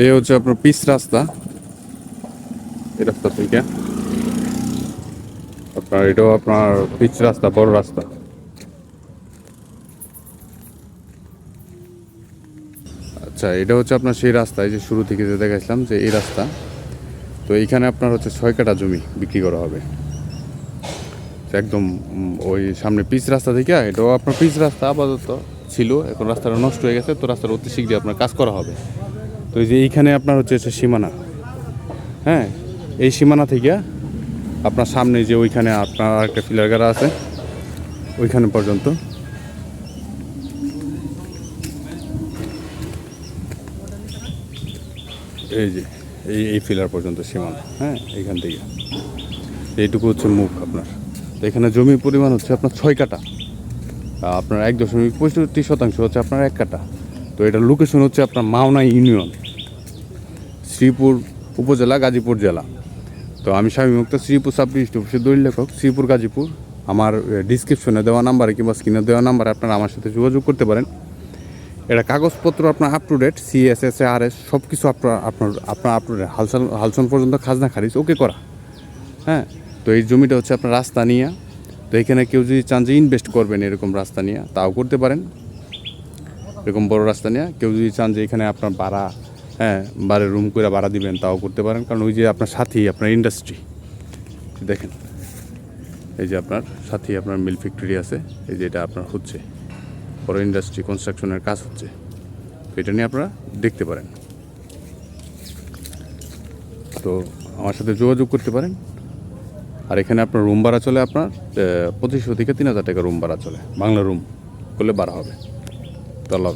এই হচ্ছে আপনার পিচ রাস্তা। এই রাস্তা থেকে আপনার এটাও আপনার পিচ রাস্তা, বড় রাস্তা। আচ্ছা, এটা হচ্ছে আপনার সেই রাস্তা, এই যে শুরু থেকে যে দেখাইছিলাম যে এই রাস্তা। তো এইখানে আপনার হচ্ছে 6 কাঠা জমি বিক্রি করা হবে। একদম ওই সামনে পিচ রাস্তা থেকে, এটাও আপনার পিচ রাস্তা আপাতত ছিল, এখন রাস্তাটা নষ্ট হয়ে গেছে, তো রাস্তার অতি শীঘ্রই আপনার কাজ করা হবে। তো এই যে এইখানে আপনার হচ্ছে সীমানা, হ্যাঁ, এই সীমানা থেকে আপনার সামনে যে ওইখানে আপনার একটা ফিলার গাড়া আছে, ওইখানে পর্যন্ত এই যে এই ফিলার পর্যন্ত সীমানা, হ্যাঁ, এইখান থেকে এইটুকু হচ্ছে মুখ আপনার। তো এখানে জমির পরিমাণ হচ্ছে আপনার 6 কাঠা, আপনার 1.65% হচ্ছে আপনার 1 কাঠা। তো এটার লোকেশন হচ্ছে আপনার মাওনা ইউনিয়ন, শ্রীপুর উপজেলা, গাজীপুর জেলা। তো আমি স্বামী মুক্ত, শ্রীপুর সাব রেজিস্ট্রি অফিসের দলিল লেখক, শ্রীপুর, গাজীপুর। আমার ডিসক্রিপশনে দেওয়া নাম্বারে কিংবা স্ক্রিনে দেওয়া নাম্বারে আপনারা আমার সাথে যোগাযোগ করতে পারেন। এটা কাগজপত্র আপনার আপ টু ডেট, CSS সব কিছু আপনার আপনার আপনার আপ টু ডেট, হালসন পর্যন্ত খাজনা খারিজ ওকে করা, হ্যাঁ। তো এই জমিটা হচ্ছে আপনার রাস্তা নিয়ে। তো এখানে কেউ যদি চান যে ইনভেস্ট করবেন এরকম রাস্তা নিয়ে, তাও করতে পারেন। এরকম বড় রাস্তা নিয়ে কেউ যদি চান যে এখানে আপনার ভাড়া, হ্যাঁ, বাড়ির রুম করে ভাড়া দিবেন, তাও করতে পারেন। কারণ ওই যে আপনার সাথেই আপনার ইন্ডাস্ট্রি দেখেন, এই যে আপনার সাথেই আপনার মিল ফ্যাক্টরি আছে, এই যে এটা আপনার হচ্ছে বড় ইন্ডাস্ট্রি, কনস্ট্রাকশনের কাজ হচ্ছে। তো এটা নিয়ে আপনারা দেখতে পারেন। তো আমার সাথে যোগাযোগ করতে পারেন। আর এখানে আপনার রুম ভাড়া চলে আপনার 2500 থেকে 3000 টাকা রুম ভাড়া চলে, বাংলা রুম করলে ভাড়া হবে। তো আল্লাহ।